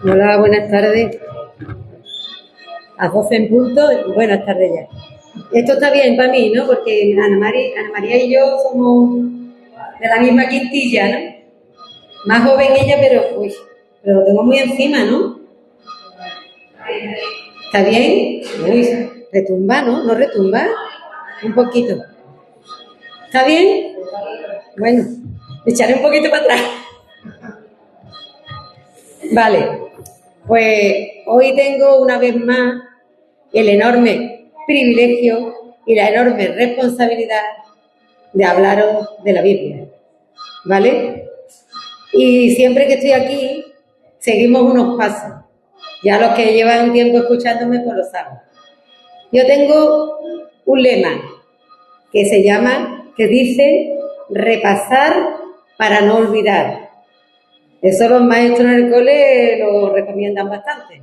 Hola, buenas tardes. A 12 en punto, buenas tardes ya. Esto está bien para mí, ¿no? Porque Ana María y yo somos de la misma quintilla, ¿no? Más joven ella, pero lo tengo muy encima, ¿no? ¿Está bien? Uy, retumba, ¿no? ¿No retumba? Un poquito. ¿Está bien? Bueno, echaré un poquito para atrás. Vale, pues hoy tengo una vez más el enorme privilegio y la enorme responsabilidad de hablaros de la Biblia, ¿vale? Y siempre que estoy aquí, seguimos unos pasos. Ya los que llevan un tiempo escuchándome, pues lo saben. Yo tengo un lema que dice repasar para no olvidar. Eso los maestros en el cole lo recomiendan bastante.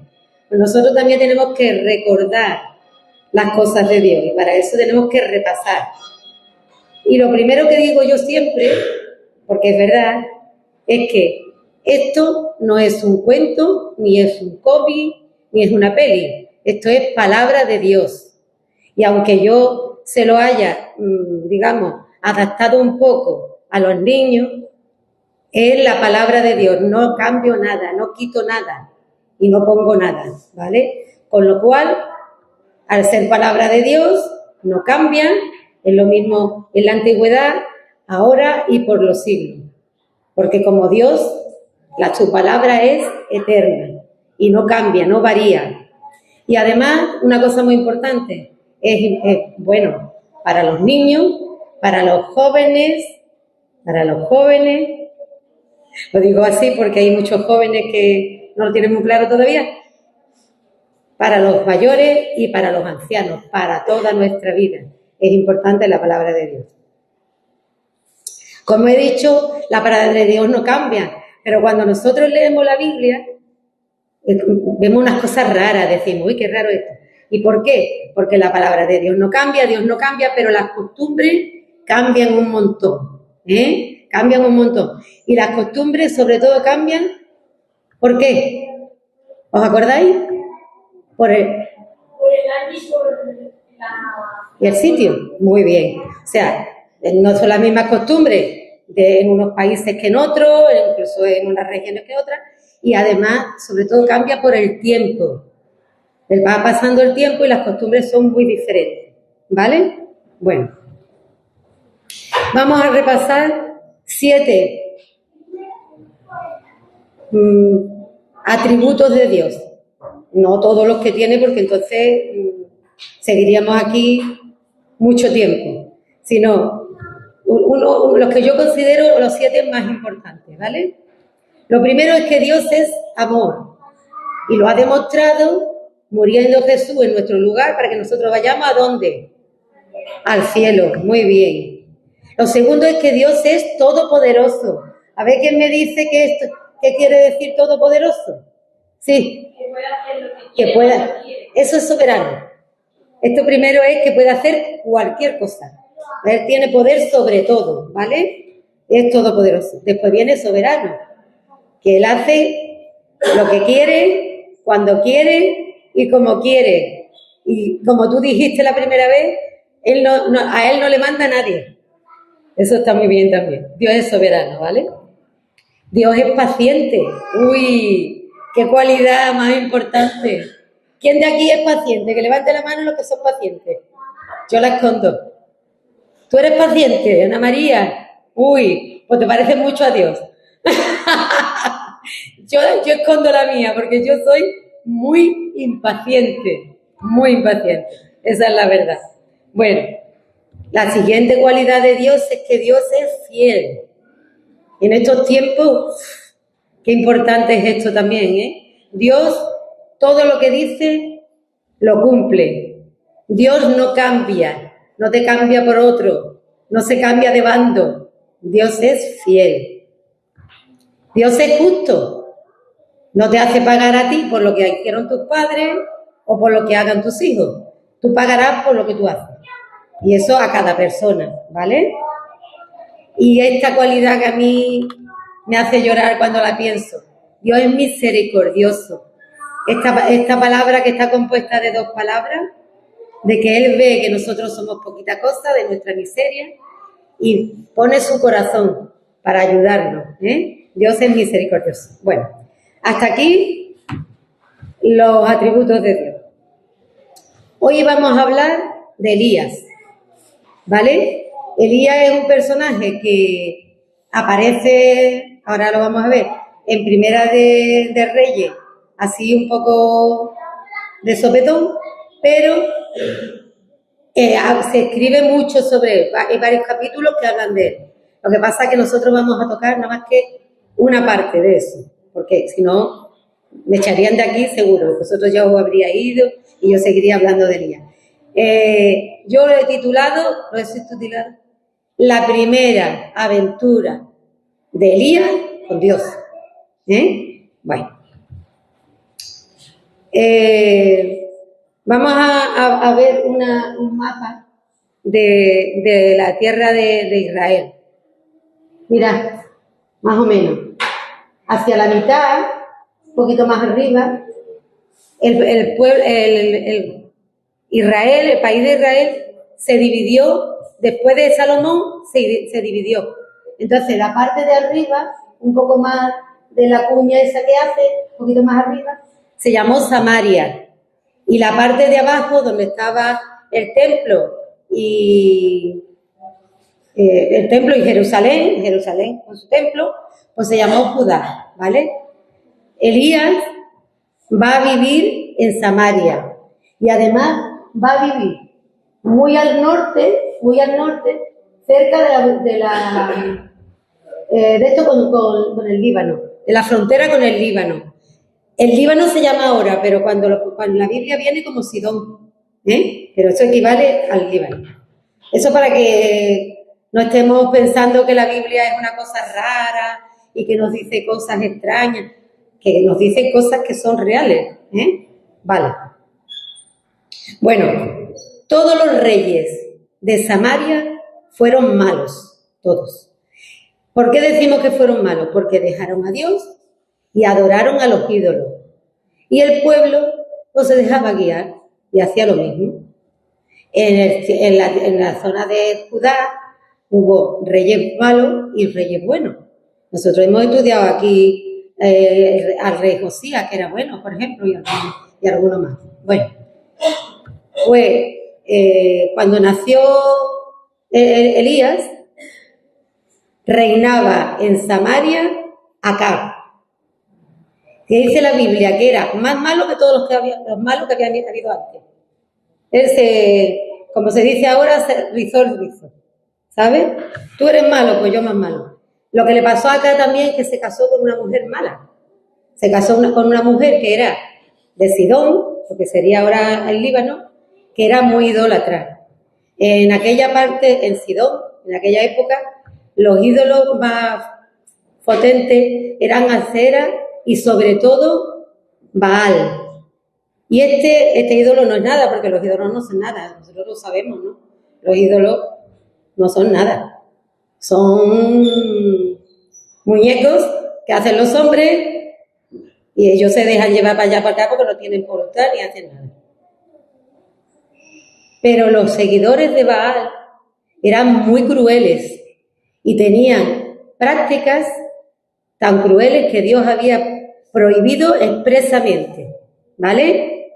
Pues nosotros también tenemos que recordar las cosas de Dios y para eso tenemos que repasar. Y lo primero que digo yo siempre, porque es verdad, es que esto no es un cuento, ni es un cómic, ni es una peli. Esto es palabra de Dios. Y aunque yo se lo haya, digamos, adaptado un poco a los niños, es la palabra de Dios. No cambio nada, no quito nada y no pongo nada, ¿vale? Con lo cual, al ser palabra de Dios, no cambian. Es lo mismo en la antigüedad, ahora y por los siglos. Porque como Dios, su palabra es eterna y no cambia, no varía. Y además, una cosa muy importante, bueno, para los niños, para los jóvenes, lo digo así porque hay muchos jóvenes que no lo tienen muy claro todavía, para los mayores y para los ancianos, para toda nuestra vida. Es importante la palabra de Dios. Como he dicho, la palabra de Dios no cambia, pero cuando nosotros leemos la Biblia, vemos unas cosas raras, decimos, uy, qué raro esto. ¿Y por qué? Porque la palabra de Dios no cambia, pero las costumbres cambian un montón, cambian un montón. Y las costumbres sobre todo cambian, ¿por qué? ¿Os acordáis? Por el año y el sitio. Muy bien. O sea, no son las mismas costumbres en unos países que en otros, incluso en unas regiones que otras, y además, sobre todo, cambia por el tiempo. Va pasando el tiempo y las costumbres son muy diferentes, ¿vale? Bueno, vamos a repasar 7 atributos de Dios. No todos los que tiene, porque entonces seguiríamos aquí mucho tiempo, sino los que yo considero los 7 más importantes, ¿vale? Lo primero es que Dios es amor y lo ha demostrado muriendo Jesús en nuestro lugar para que nosotros vayamos ¿a dónde? Al cielo. Muy bien. Lo segundo es que Dios es todopoderoso. A ver quién me dice ¿qué quiere decir todopoderoso? Sí. Que pueda hacer lo que quiere. Eso es soberano. Esto primero es que puede hacer cualquier cosa. Él tiene poder sobre todo, ¿vale? Es todopoderoso. Después viene soberano, que Él hace lo que quiere, cuando quiere y como quiere. Y como tú dijiste la primera vez, a Él no le manda a nadie. Eso está muy bien también. Dios es soberano, ¿vale? Dios es paciente. Uy, qué cualidad más importante. ¿Quién de aquí es paciente? Que levante la mano los que son pacientes. Yo la escondo. ¿Tú eres paciente, Ana María? Uy, pues te parece mucho a Dios. Yo escondo la mía porque yo soy muy impaciente. Muy impaciente. Esa es la verdad. Bueno, la siguiente cualidad de Dios es que Dios es fiel. En estos tiempos, qué importante es esto también, ¿eh? Dios, todo lo que dice, lo cumple. Dios no cambia, no te cambia por otro, no se cambia de bando. Dios es fiel. Dios es justo. No te hace pagar a ti por lo que hicieron tus padres o por lo que hagan tus hijos. Tú pagarás por lo que tú haces. Y eso a cada persona, ¿vale? Y esta cualidad que a mí me hace llorar cuando la pienso. Dios es misericordioso. Esta palabra que está compuesta de dos palabras, de que Él ve que nosotros somos poquita cosa, de nuestra miseria, y pone su corazón para ayudarnos, ¿eh? Dios es misericordioso. Bueno, hasta aquí los atributos de Dios. Hoy vamos a hablar de Elías, ¿vale? Elías es un personaje que aparece, ahora lo vamos a ver, en Primera de Reyes, así un poco de sopetón, pero se escribe mucho sobre él. Hay varios capítulos que hablan de él. Lo que pasa es que nosotros vamos a tocar nada más que una parte de eso, porque si no, me echarían de aquí seguro. Vosotros ya os habría ido y yo seguiría hablando de Elías. Yo lo he titulado La primera aventura de Elías con Dios. Bueno. Vamos a ver un mapa de la tierra de Israel. Mirad, más o menos. Hacia la mitad, un poquito más arriba, Israel, el país de Israel, se dividió, después de Salomón, se dividió. Entonces, la parte de arriba, un poco más de la cuña esa que hace, un poquito más arriba, se llamó Samaria. Y la parte de abajo, donde estaba el templo y Jerusalén con su templo, pues se llamó Judá, ¿vale? Elías va a vivir en Samaria y además va a vivir muy al norte, cerca de esto con el Líbano, de la frontera con el Líbano. El Líbano se llama ahora, pero cuando la Biblia viene como Sidón, pero eso equivale al Líbano. Eso para que no estemos pensando que la Biblia es una cosa rara y que nos dice cosas extrañas, que nos dice cosas que son reales, Vale. Bueno, todos los reyes de Samaria fueron malos, todos. ¿Por qué decimos que fueron malos? Porque dejaron a Dios y adoraron a los ídolos. Y el pueblo no se dejaba guiar y hacía lo mismo. En la zona de Judá hubo reyes malos y reyes buenos. Nosotros hemos estudiado aquí al rey Josías, que era bueno, por ejemplo, y alguno más. Bueno, pues cuando nació Elías, reinaba en Samaria Acab, que dice la Biblia que era más malo que todos los malos que habían habido antes. Él como se dice ahora, se rizó el rizo, ¿sabes? Tú eres malo, pues yo más malo. Lo que le pasó acá también es que se casó con una mujer mala. Se casó con una mujer que era de Sidón, porque sería ahora el Líbano, que era muy idólatra. En aquella parte, en Sidón, en aquella época, los ídolos más potentes eran Acera y sobre todo Baal. Y este ídolo no es nada, porque los ídolos no son nada, nosotros lo sabemos, ¿no? Los ídolos no son nada. Son muñecos que hacen los hombres y ellos se dejan llevar para allá, para acá, porque no tienen voluntad ni hacen nada. Pero los seguidores de Baal eran muy crueles y tenían prácticas tan crueles que Dios había prohibido expresamente, ¿vale?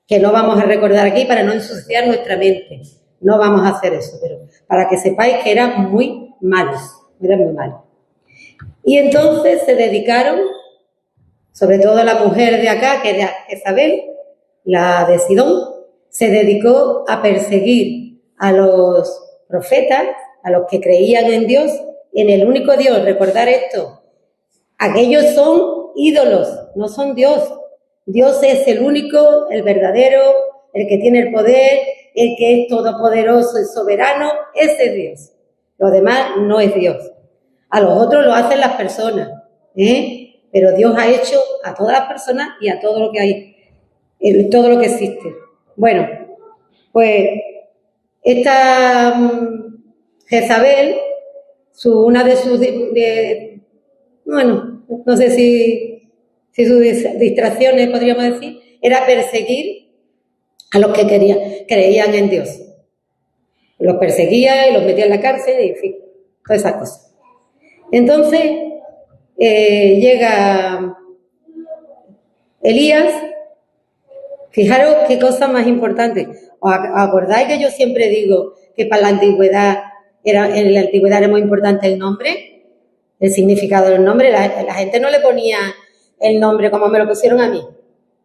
Que no vamos a recordar aquí para no ensuciar nuestra mente. No vamos a hacer eso, pero para que sepáis que eran muy malos, Y entonces se dedicaron, sobre todo la mujer de acá, que era Jezabel, la de Sidón, se dedicó a perseguir a los profetas, a los que creían en Dios, en el único Dios. Recordar esto, aquellos son ídolos, no son Dios. Dios es el único, el verdadero, el que tiene el poder, el que es todopoderoso y soberano, ese es Dios. Lo demás no es Dios. A los otros lo hacen las personas, pero Dios ha hecho a todas las personas y a todo lo que hay, todo lo que existe. Bueno, pues esta Jezabel, una de sus, bueno, no sé si Si sus distracciones, podríamos decir, era perseguir a los que creían en Dios. Los perseguía y los metía en la cárcel y, en fin, todas esas cosas. Entonces, llega Elías. Fijaros qué cosa más importante. ¿Os acordáis que yo siempre digo que para la antigüedad en la antigüedad era muy importante el nombre? El significado del nombre. La gente no le ponía el nombre como me lo pusieron a mí.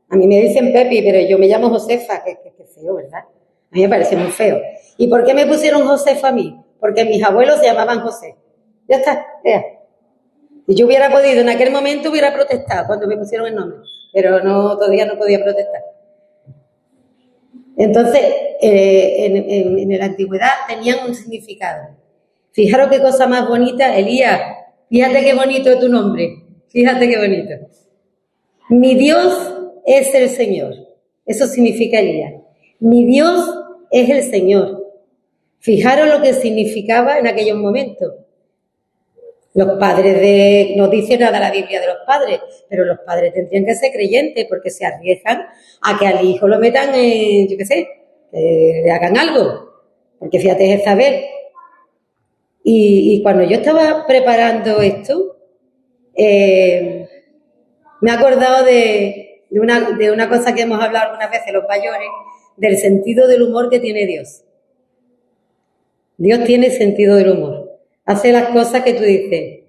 A mí me dicen Pepi, pero yo me llamo Josefa, que feo, ¿verdad? A mí me parece muy feo. ¿Y por qué me pusieron Josefa a mí? Porque mis abuelos se llamaban José. Ya está, vea. Si yo hubiera podido, en aquel momento hubiera protestado cuando me pusieron el nombre, pero no, todavía no podía protestar. Entonces, en la antigüedad tenían un significado. Fijaros qué cosa más bonita, Elías, fíjate qué bonito es tu nombre, fíjate qué bonito. Mi Dios es el Señor, eso significa Elías. Mi Dios es el Señor. Fijaros lo que significaba en aquellos momentos. Los padres no dice nada la Biblia de los padres, pero los padres tendrían que ser creyentes porque se arriesgan a que al hijo lo metan en, yo qué sé, que le hagan algo. Porque fíjate, Jezabel. Y cuando yo estaba preparando esto, me he acordado de una cosa que hemos hablado algunas veces los mayores, del sentido del humor que tiene Dios. Dios tiene sentido del humor. Hace las cosas que tú dices,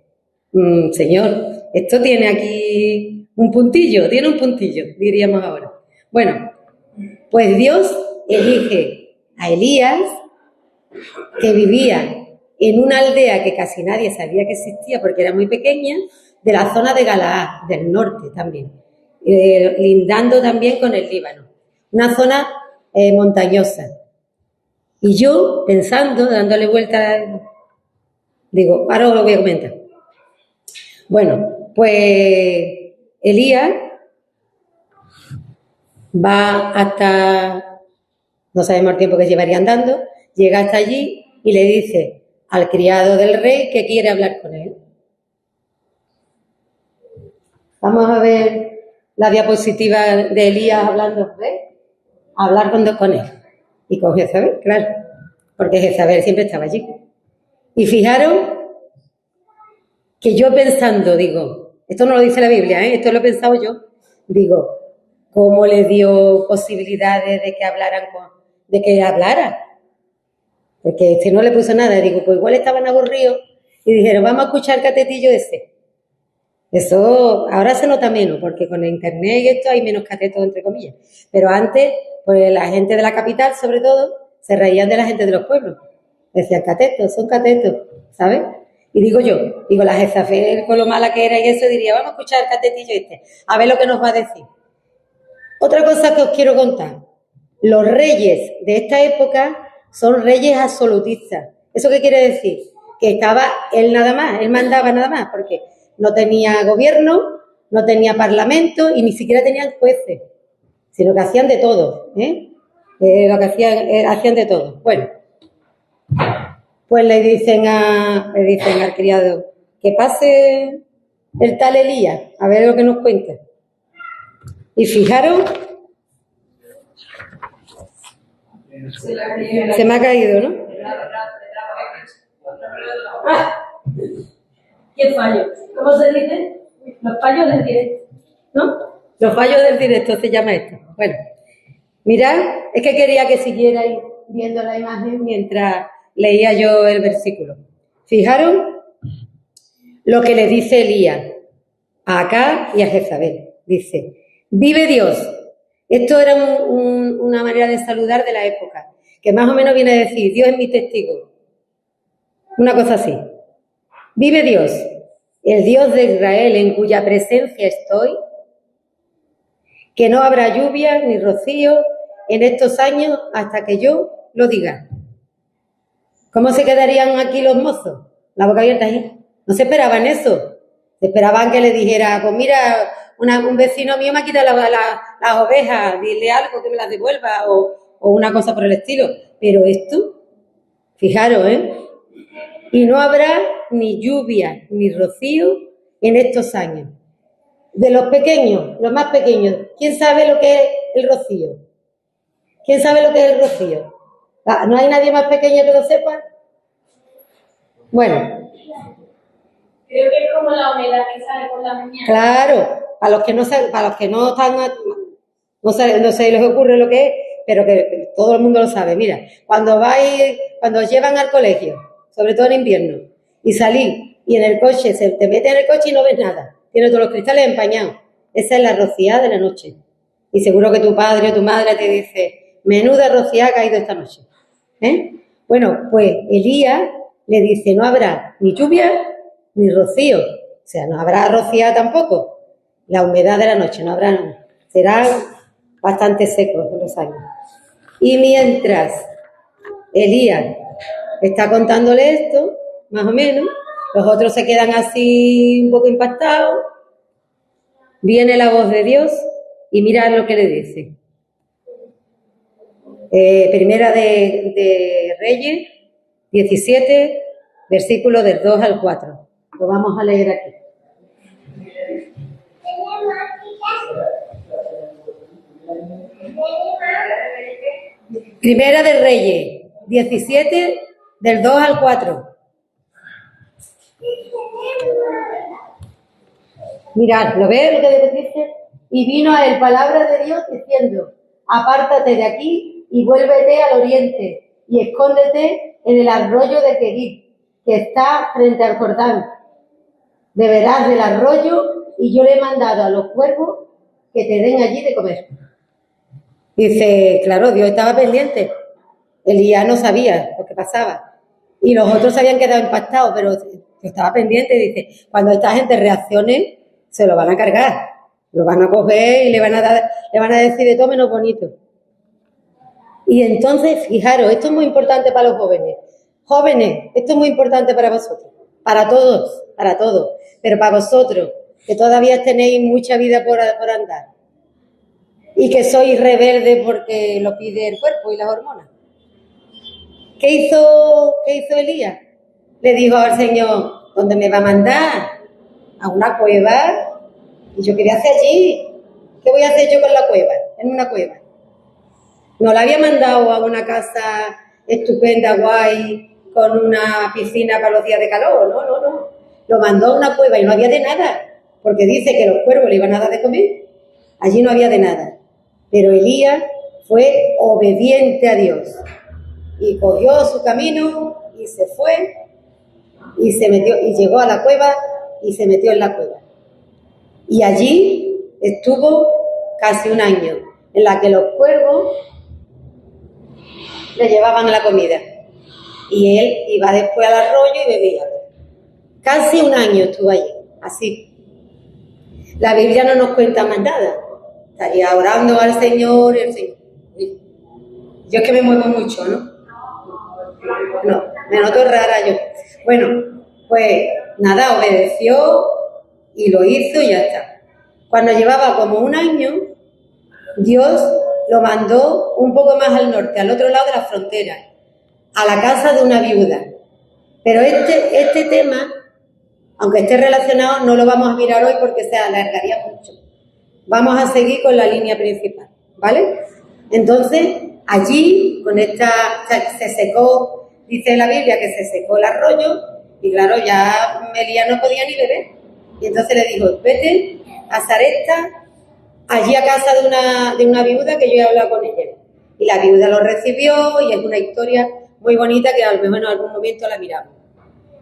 Señor, esto tiene aquí un puntillo, diríamos ahora. Bueno, pues Dios elige a Elías, que vivía en una aldea que casi nadie sabía que existía porque era muy pequeña, de la zona de Galaad, del norte también, lindando también con el Líbano. Una zona montañosa. Y yo, pensando, dándole vuelta, digo, ahora os lo voy a comentar. Bueno, pues Elías va hasta, no sabemos el tiempo que llevaría andando, llega hasta allí y le dice al criado del rey que quiere hablar con él. Vamos a ver la diapositiva de Elías hablando, ¿ves? Hablar con él. Y con Jezabel, claro, porque Jezabel siempre estaba allí. Y fijaros que yo pensando, digo, esto no lo dice la Biblia, esto lo he pensado yo, digo, ¿cómo le dio posibilidades de que hablara? Porque no le puso nada, digo, pues igual estaban aburridos y dijeron, vamos a escuchar el catetillo ese. Eso ahora se nota menos, porque con el internet y esto hay menos catetos, entre comillas. Pero antes, pues la gente de la capital, sobre todo, se reían de la gente de los pueblos. Decían, catetos, son catetos, ¿sabes? Y digo la Jezabel, con lo mala que era y eso, diría, vamos a escuchar el catetillo este, a ver lo que nos va a decir. Otra cosa que os quiero contar. Los reyes de esta época son reyes absolutistas. ¿Eso qué quiere decir? Que estaba él nada más, él mandaba nada más, porque no tenía gobierno, no tenía parlamento y ni siquiera tenían jueces, sino que hacían de todo, lo que hacían de todo. Bueno, pues le dicen al criado que pase el tal Elías, a ver lo que nos cuenta. Y fijaros, se me ha caído, ¿no? ¿Qué fallo? ¿Cómo se dice? Los fallos del directo, ¿no? Los fallos del directo se llama esto. Bueno, mirad, es que quería que siguierais viendo la imagen mientras leía yo el versículo. Fijaros lo que le dice Elías a Acab y a Jezabel. Dice, vive Dios. Esto era una manera de saludar de la época, que más o menos viene a decir, Dios es mi testigo. Una cosa así. Vive Dios, el Dios de Israel, en cuya presencia estoy, que no habrá lluvia ni rocío en estos años hasta que yo lo diga. ¿Cómo se quedarían aquí los mozos? La boca abierta ahí. No se esperaban eso. Se esperaban que le dijera, pues mira, un vecino mío me ha quitado las ovejas, dile algo que me las devuelva o una cosa por el estilo. Pero esto, fijaros, y no habrá ni lluvia ni rocío en estos años. De los pequeños, los más pequeños, ¿quién sabe lo que es el rocío? ¿Quién sabe lo que es el rocío? ¿No hay nadie más pequeño que lo sepa? Bueno. Creo que es como la humedad que sale por la mañana. Claro, para los que no saben, para los que no están, no sé les ocurre lo que es, pero que todo el mundo lo sabe. Mira, cuando os llevan al colegio, sobre todo en invierno, y salís y en el coche, te metes en el coche y no ves nada, tienes todos los cristales empañados. Esa es la rociada de la noche. Y seguro que tu padre o tu madre te dice, menuda rociada ha caído esta noche. Bueno, pues Elías le dice, no habrá ni lluvia ni rocío, o sea, no habrá rociada tampoco. La humedad de la noche no habrá, será bastante seco los años. Y mientras Elías está contándole esto, más o menos, los otros se quedan así un poco impactados. Viene la voz de Dios y mirad lo que le dice. Primera de Reyes, 17, versículos del 2 al 4. Lo vamos a leer aquí. Primera de Reyes, 17, del 2 al 4. Mirad, ¿lo ves lo que dice? Y vino a él palabra de Dios diciendo, apártate de aquí y vuélvete al oriente y escóndete en el arroyo de Querit, que está frente al Jordán. Beberás del arroyo y yo le he mandado a los cuervos que te den allí de comer. Dice, claro, Dios estaba pendiente. Elías no sabía lo que pasaba. Y los otros se habían quedado impactados, pero estaba pendiente. Dice, cuando esta gente reaccione, se lo van a cargar. Lo van a coger y le van a decir de todo menos bonito. Y entonces, fijaros, esto es muy importante para los jóvenes. Jóvenes, esto es muy importante para vosotros. Para todos. Pero para vosotros, que todavía tenéis mucha vida por andar. Y que sois rebeldes porque lo pide el cuerpo y las hormonas. ¿Qué hizo Elías? Le dijo al Señor, ¿dónde me va a mandar? ¿A una cueva? ¿Y yo qué voy a hacer allí? ¿Qué voy a hacer yo con la cueva? En una cueva. No la había mandado a una casa estupenda, guay, con una piscina para los días de calor. No. Lo mandó a una cueva y no había de nada, porque dice que los cuervos le iban a dar de comer. Allí no había de nada. Pero Elías fue obediente a Dios y cogió su camino y se fue y se metió y llegó a la cueva y se metió en la cueva. Y allí estuvo casi un año, en la que los cuervos le llevaban la comida y él iba después al arroyo y bebía. Casi un año estuvo allí, así. La Biblia no nos cuenta más nada. Estaría orando al Señor y el Señor. Yo es que me muevo mucho, ¿no? No, me noto rara yo. Bueno, pues nada, obedeció y lo hizo y ya está. Cuando llevaba como un año, Dios lo mandó un poco más al norte, al otro lado de la frontera, a la casa de una viuda. Pero este tema, aunque esté relacionado, no lo vamos a mirar hoy porque se alargaría mucho. Vamos a seguir con la línea principal, ¿vale? Entonces, allí, se secó, dice la Biblia que se secó el arroyo, y claro, ya Elías no podía ni beber. Y entonces le dijo, vete a Sarepta, allí a casa de una viuda que yo he hablado con ella. Y la viuda lo recibió y es una historia muy bonita que a lo mejor en algún momento la miramos.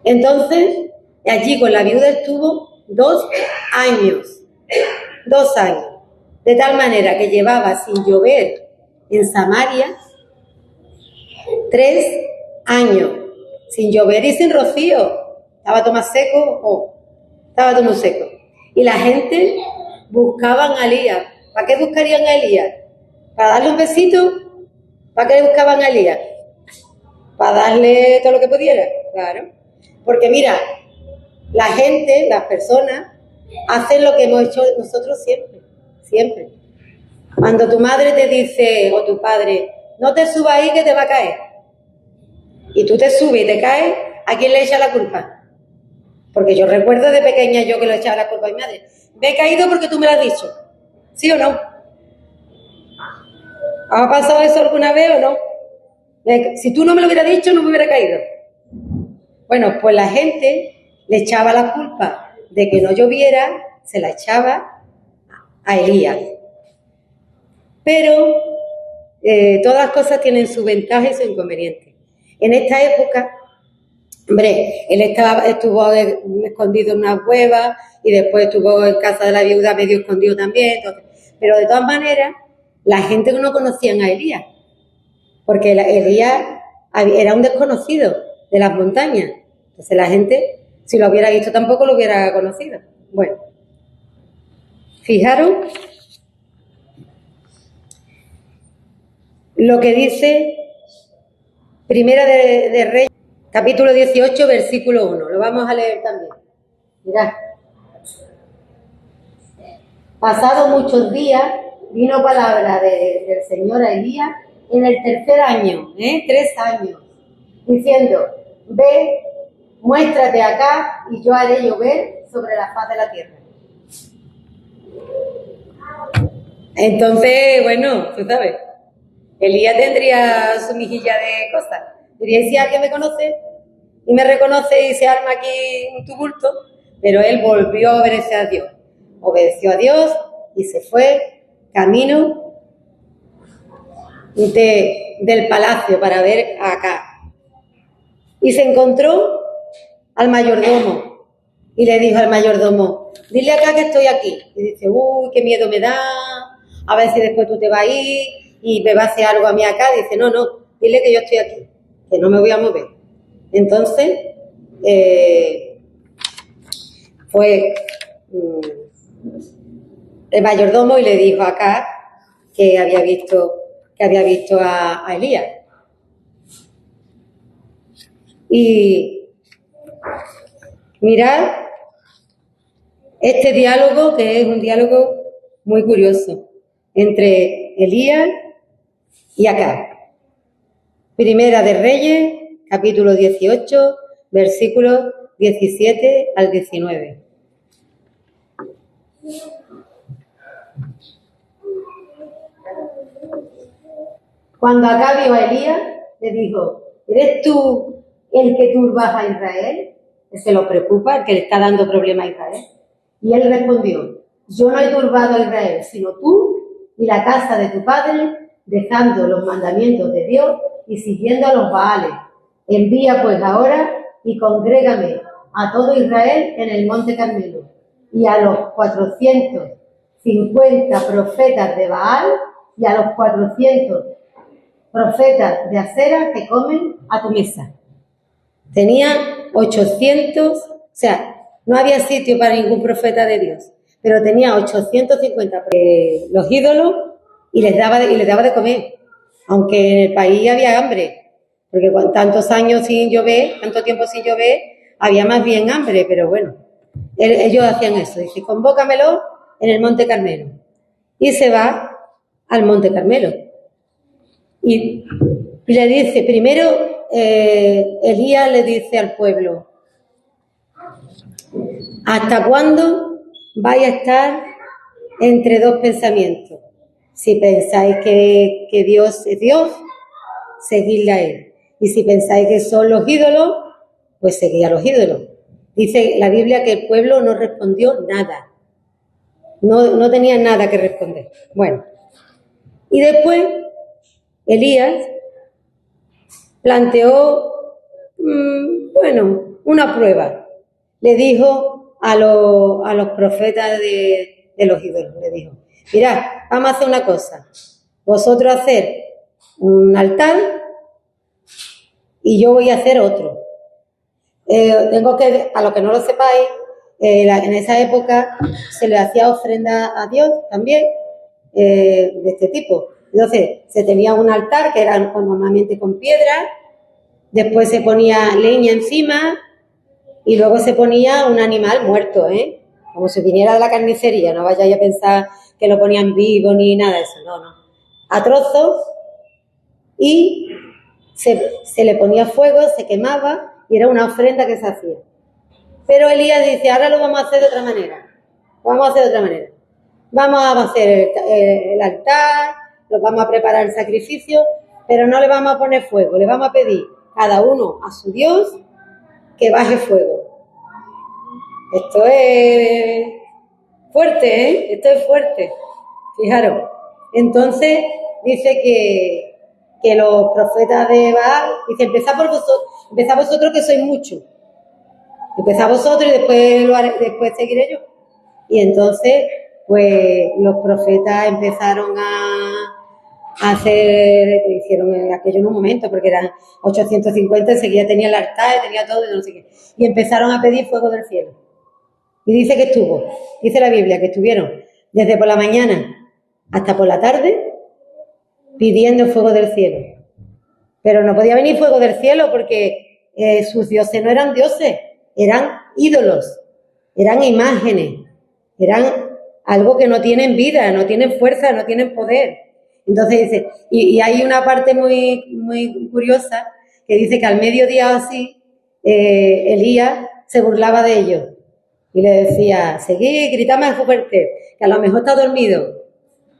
Entonces, allí con la viuda estuvo 2 años. 2 años. De tal manera que llevaba sin llover en Samaria 3 años. Sin llover y sin rocío. Estaba todo más seco. Estaba todo muy seco. Y la gente buscaban a Elías. ¿Para qué buscarían a Elías? ¿Para darle un besito? ¿Para qué buscaban a Elías? ¿Para darle todo lo que pudiera? Claro. Porque mira, la gente, las personas, hacen lo que hemos hecho nosotros siempre. Cuando tu madre te dice, o tu padre, no te subas ahí que te va a caer. Y tú te subes y te caes, ¿a quién le echa la culpa? Porque yo recuerdo de pequeña yo que le echaba la culpa a mi madre. me he caído porque tú me lo has dicho. ¿Sí o no? ¿Ha pasado eso alguna vez o no? Si tú no me lo hubieras dicho, no me hubiera caído. Bueno, pues la gente le echaba la culpa de que no lloviera, se la echaba a Elías. Pero todas las cosas tienen su ventaja y su inconveniente. En esta época, hombre, él estuvo escondido en una cueva y después estuvo en casa de la viuda medio escondido también. Entonces, pero de todas maneras, la gente no conocía a Elías, porque Elías era un desconocido de las montañas. Entonces la gente, si lo hubiera visto, tampoco lo hubiera conocido. Bueno, fijaros lo que dice Primera de Reyes, capítulo 18, versículo 1. Lo vamos a leer también. Mirad. Pasados muchos días, vino palabra del Señor a Elías en el tercer año, 3 años, diciendo, ve, muéstrate acá y yo haré llover sobre la faz de la tierra. Entonces, bueno, tú sabes, Elías tendría su mejilla de cosas. Diría, si alguien me conoce y me reconoce y se arma aquí un tumulto, pero él volvió a obedecer a Dios. Obedeció a Dios y se fue camino del palacio para ver acá. Y se encontró al mayordomo y le dijo al mayordomo, dile acá que estoy aquí. Y dice, uy, qué miedo me da, a ver si después tú te vas a ir y me va a hacer algo a mí acá. Dice, no, dile que yo estoy aquí, que no me voy a mover. Entonces, fue el mayordomo y le dijo acá que había visto a Elías. Y mirad este diálogo, que es un diálogo muy curioso entre Elías y Acab. Primera de Reyes, capítulo 18, versículos 17 al 19. Cuando Acab vio a Elías, le dijo, ¿eres tú el que turbas a Israel? Se lo preocupa, el que le está dando problema a Israel. Y él respondió, yo no he turbado a Israel, sino tú y la casa de tu padre, dejando los mandamientos de Dios y siguiendo a los Baales. Envía pues ahora y congrégame a todo Israel en el monte Carmelo, y a los 450 profetas de Baal y a los 400 profetas de Asera que comen a tu mesa. Tenía 800, o sea, no había sitio para ningún profeta de Dios, pero tenía 850 los ídolos y les daba de comer, aunque en el país había hambre, porque con tantos años sin llover, tanto tiempo sin llover, había más bien hambre, pero bueno, ellos hacían eso, dice, convócamelo en el Monte Carmelo. Y se va al Monte Carmelo. Y le dice, primero Elías le dice al pueblo, ¿hasta cuándo vais a estar entre dos pensamientos? Si pensáis que Dios es Dios, seguidle a Él. Y si pensáis que son los ídolos, pues seguid a los ídolos. Dice la Biblia que el pueblo no respondió nada. No tenía nada que responder. Bueno, y después Elías planteó, una prueba. Le dijo a los profetas de los ídolos, le dijo, mirad, vamos a hacer una cosa. Vosotros hacer un altar y yo voy a hacer otro. A los que no lo sepáis, en esa época se le hacía ofrenda a Dios también, de este tipo. Entonces, se tenía un altar que era normalmente con piedra, después se ponía leña encima y luego se ponía un animal muerto, como si viniera de la carnicería. No vayáis a pensar que lo ponían vivo ni nada de eso, no. A trozos, y se le ponía fuego, se quemaba y era una ofrenda que se hacía. Pero Elías dice, ahora lo vamos a hacer de otra manera. Vamos a hacer de otra manera. Vamos a hacer el altar, nos vamos a preparar el sacrificio, pero no le vamos a poner fuego, le vamos a pedir cada uno a su Dios que baje fuego. Esto es fuerte, ¿eh? Esto es fuerte. Fijaros. Entonces dice que los profetas de Baal, dice, empezad vosotros que sois muchos. Empezad vosotros y después seguiré yo. Y entonces, pues los profetas empezaron a hacer, hicieron aquello en un momento, porque eran 850, enseguida tenía el altar, tenía todo, y no sé qué. Y empezaron a pedir fuego del cielo. Y dice que dice la Biblia, que estuvieron desde por la mañana hasta por la tarde pidiendo fuego del cielo. Pero no podía venir fuego del cielo porque sus dioses no eran dioses, eran ídolos, eran imágenes, eran algo que no tienen vida, no tienen fuerza, no tienen poder. Entonces dice, y hay una parte muy, muy curiosa que dice que al mediodía así, Elías se burlaba de ellos y le decía, seguid, gritad más fuerte, que a lo mejor está dormido,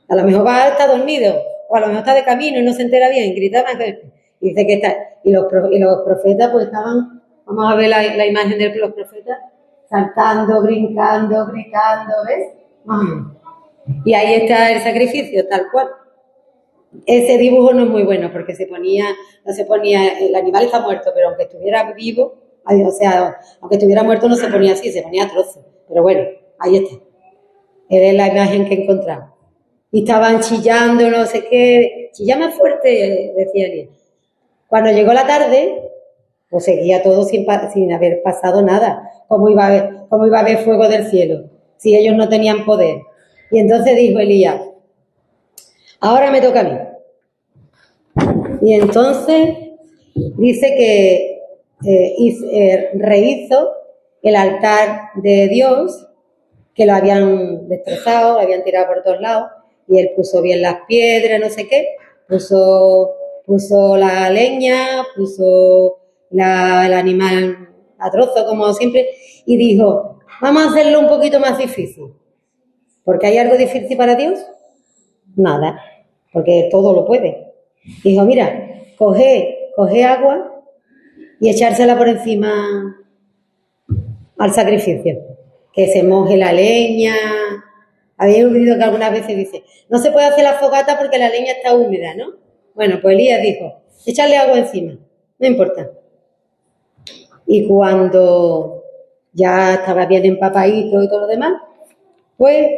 a lo mejor va a estar dormido, o a lo mejor está de camino y no se entera bien, gritad más fuerte. Y dice que está, y los profetas pues estaban, vamos a ver la imagen de los profetas, saltando, brincando, gritando, ¿ves? Y ahí está el sacrificio, tal cual. Ese dibujo no es muy bueno porque no se ponía, el animal está muerto, pero aunque estuviera vivo, o sea, aunque estuviera muerto no se ponía así, se ponía a trozos. Pero bueno, ahí está. Es la imagen que encontramos. Y estaban chillando, no sé qué, chilla más fuerte, decía Elías. Cuando llegó la tarde, pues seguía todo sin haber pasado nada. ¿Cómo iba a haber fuego del cielo si ellos no tenían poder? Y entonces dijo Elías, ahora me toca a mí. Y entonces dice que rehizo el altar de Dios, que lo habían destrozado, lo habían tirado por todos lados, y él puso bien las piedras, no sé qué, puso la leña, puso el animal a trozo, como siempre, y dijo, vamos a hacerlo un poquito más difícil. ¿Porque hay algo difícil para Dios? Nada, porque todo lo puede. Dijo, mira, coge agua y echársela por encima al sacrificio. Que se moje la leña. Habéis oído que algunas veces dice, no se puede hacer la fogata porque la leña está húmeda, ¿no? Bueno, pues Elías dijo, echarle agua encima, no importa. Y cuando ya estaba bien empapadito y todo lo demás, pues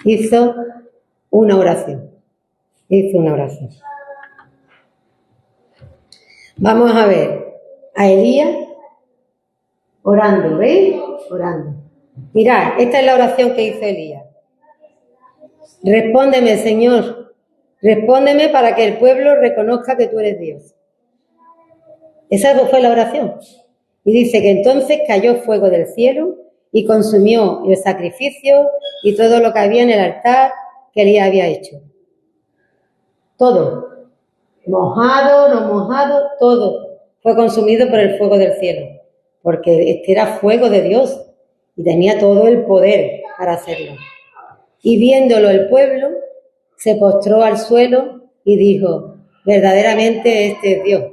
hizo una oración. Vamos a ver a Elías orando, ¿veis? Orando. Mirad, esta es la oración que hizo Elías. Respóndeme, Señor, respóndeme para que el pueblo reconozca que tú eres Dios. Esa fue la oración. Y dice que entonces cayó fuego del cielo y consumió el sacrificio y todo lo que había en el altar que Elías había hecho. Todo. Mojado, no mojado, todo fue consumido por el fuego del cielo. Porque este era fuego de Dios y tenía todo el poder para hacerlo. Y viéndolo el pueblo, se postró al suelo y dijo, verdaderamente este es Dios.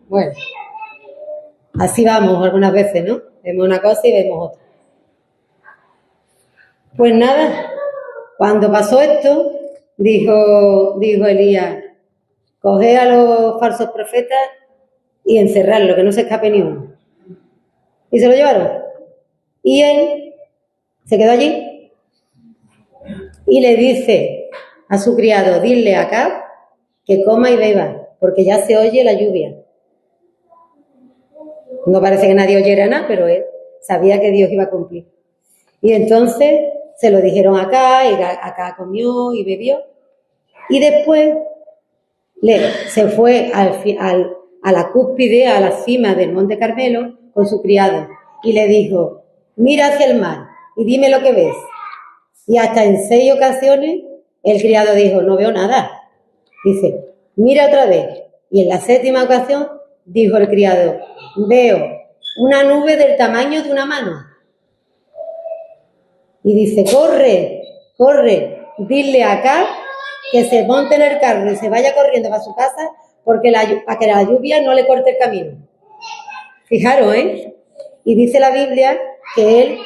Bueno, así vamos algunas veces, ¿no? Vemos una cosa y vemos otra. Pues nada, cuando pasó esto, dijo Elías, coged a los falsos profetas y encerrarlos, que no se escape ni uno. Y se lo llevaron. Y él se quedó allí y le dice a su criado, dile a Acab que coma y beba, porque ya se oye la lluvia. No parece que nadie oyera nada, pero él sabía que Dios iba a cumplir. Y entonces se lo dijeron acá, y acá comió y bebió. Y después se fue a la cúspide, a la cima del Monte Carmelo, con su criado. Y le dijo, mira hacia el mar y dime lo que ves. Y hasta en 6 ocasiones el criado dijo, no veo nada. Dice, mira otra vez. Y en la 7ª ocasión dijo el criado, veo una nube del tamaño de una mano. Y dice, corre, corre, dile a Acab que se monte en el carro y se vaya corriendo para su casa porque para que la lluvia no le corte el camino. Fijaros, ¿eh? Y dice la Biblia que él,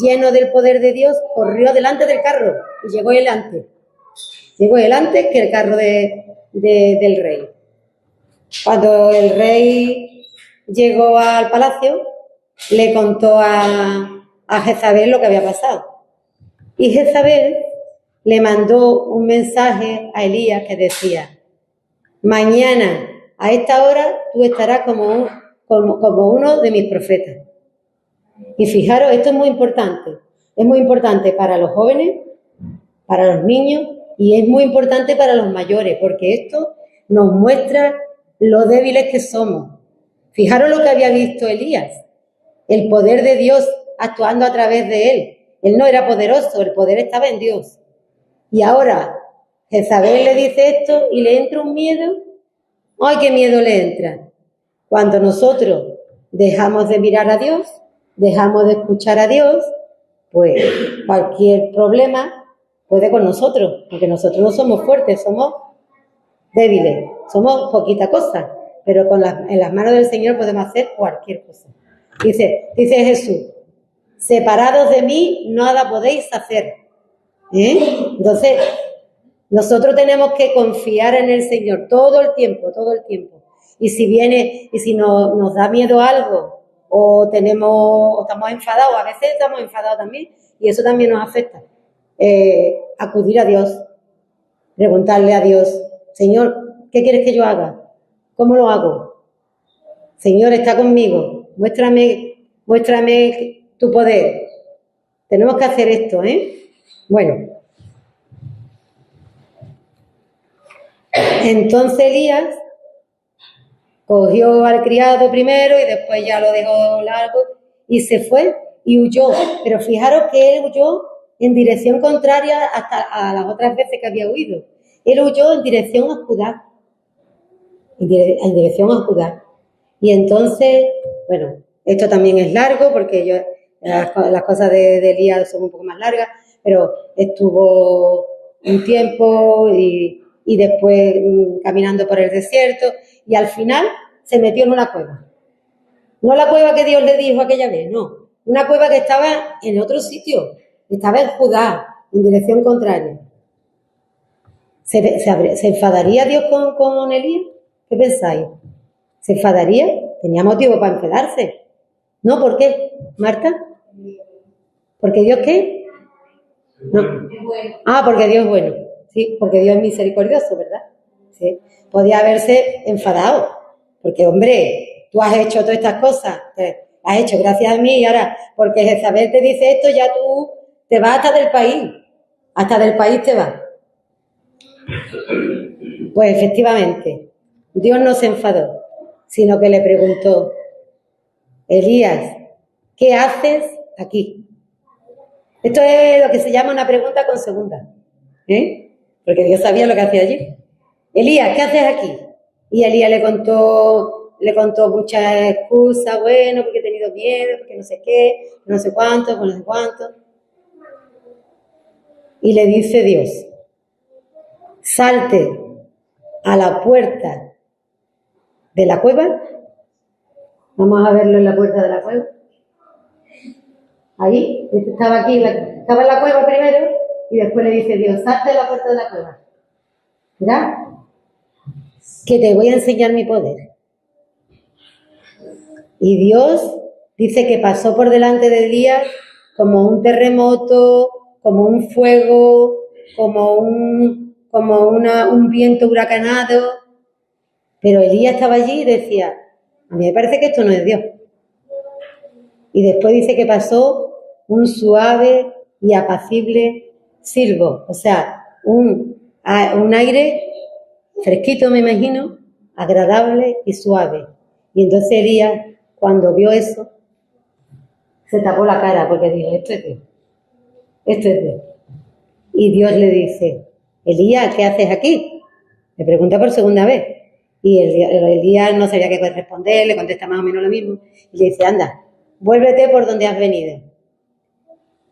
lleno del poder de Dios, corrió delante del carro y llegó él antes. Llegó él antes que el carro del rey. Cuando el rey llegó al palacio, le contó a Jezabel lo que había pasado. Y Jezabel le mandó un mensaje a Elías que decía, mañana a esta hora tú estarás como uno de mis profetas. Y fijaros, esto es muy importante para los jóvenes, para los niños y es muy importante para los mayores, porque esto nos muestra lo débiles que somos. Fijaros lo que había visto Elías, el poder de Dios actuando a través de él. Él no era poderoso, el poder estaba en Dios. Y ahora Jezabel le dice esto y le entra un miedo. ¡Ay, qué miedo le entra! Cuando nosotros dejamos de mirar a Dios, dejamos de escuchar a Dios, pues cualquier problema puede con nosotros, porque nosotros no somos fuertes, somos débiles, somos poquita cosa, pero en las manos del Señor podemos hacer cualquier cosa. Dice Jesús, separados de mí, nada podéis hacer. Entonces, nosotros tenemos que confiar en el Señor todo el tiempo. Y si nos da miedo algo, o estamos enfadados, a veces estamos enfadados también, y eso también nos afecta. Acudir a Dios, preguntarle a Dios, Señor, ¿qué quieres que yo haga? ¿Cómo lo hago? Señor, está conmigo, muéstrame tu poder. Tenemos que hacer esto, Bueno. Entonces Elías cogió al criado primero y después ya lo dejó largo y se fue y huyó. Pero fijaros que él huyó en dirección contraria hasta a las otras veces que había huido. Él huyó en dirección a Judá. En dirección a Judá. Y entonces, bueno, esto también es largo porque las cosas de Elías son un poco más largas, pero estuvo un tiempo y después caminando por el desierto y al final se metió en una cueva. No la cueva que Dios le dijo aquella vez, no. Una cueva que estaba en otro sitio, estaba en Judá, en dirección contraria. ¿Se enfadaría Dios con Elías? ¿Qué pensáis? ¿Se enfadaría? Tenía motivo para enfadarse. ¿No? ¿Por qué, Marta? ¿Porque Dios qué? No. Ah, porque Dios es bueno. Sí, porque Dios es misericordioso, ¿verdad? Sí. Podía haberse enfadado. Porque, hombre, tú has hecho todas estas cosas. Las has hecho gracias a mí y ahora, porque Jezabel te dice esto, ya tú te vas hasta del país. Hasta del país te vas. Pues efectivamente, Dios no se enfadó, sino que le preguntó, Elías, ¿qué haces aquí? Esto es lo que se llama una pregunta con segunda, porque Dios sabía lo que hacía allí. Elías, ¿qué haces aquí? Y Elías le contó muchas excusas, bueno, porque he tenido miedo, porque no sé qué, no sé cuánto, no sé cuánto. Y le dice Dios, salte a la puerta de la cueva. Vamos a verlo en la puerta de la cueva. Ahí, estaba en la cueva primero y después le dice Dios, salte a la puerta de la cueva. ¿Verdad? Que te voy a enseñar mi poder. Y Dios dice que pasó por delante de Elías como un terremoto, como un fuego, como un viento huracanado. Pero Elías estaba allí y decía, a mí me parece que esto no es Dios. Y después dice que pasó un suave y apacible silbo, o sea, un aire fresquito, me imagino, agradable y suave. Y entonces Elías, cuando vio eso, se tapó la cara porque dijo, esto es Dios. Esto es Dios. Y Dios le dice, Elías, ¿qué haces aquí? Le pregunta por segunda vez. Y Elías no sabía qué responder, le contesta más o menos lo mismo. Y le dice, anda, vuélvete por donde has venido.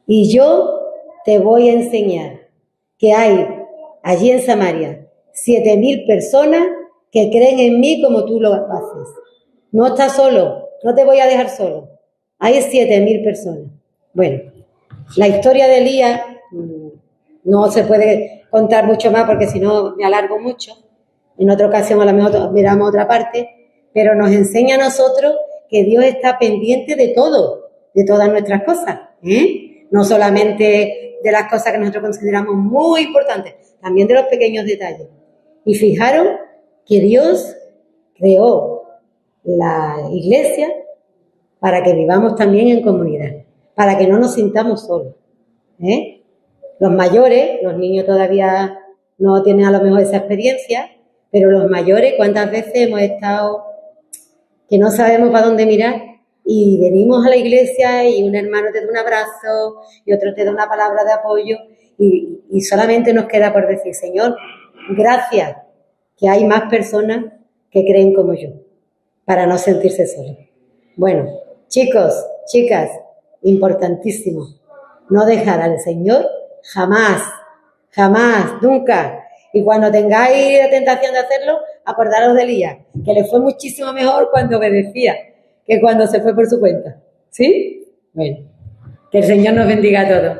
Y yo te voy a enseñar que hay allí en Samaria 7.000 personas que creen en mí como tú lo haces. No estás solo, no te voy a dejar solo. Hay 7.000 personas. Bueno, la historia de Elías no se puede contar mucho más porque si no me alargo mucho. En otra ocasión a lo mejor miramos otra parte, pero nos enseña a nosotros que Dios está pendiente de todo, de todas nuestras cosas, no solamente de las cosas que nosotros consideramos muy importantes, también de los pequeños detalles. Y fijaros que Dios creó la iglesia para que vivamos también en comunidad, para que no nos sintamos solos. Los mayores, los niños todavía no tienen a lo mejor esa experiencia, pero los mayores, ¿cuántas veces hemos estado que no sabemos para dónde mirar y venimos a la iglesia y un hermano te da un abrazo y otro te da una palabra de apoyo y solamente nos queda por decir, Señor, gracias que hay más personas que creen como yo, para no sentirse solos. Bueno, chicos, chicas, importantísimo, no dejar al Señor jamás, jamás, nunca. Y cuando tengáis la tentación de hacerlo, acordaros de Elías, que le fue muchísimo mejor cuando obedecía que cuando se fue por su cuenta. ¿Sí? Bueno, que el Señor nos bendiga a todos.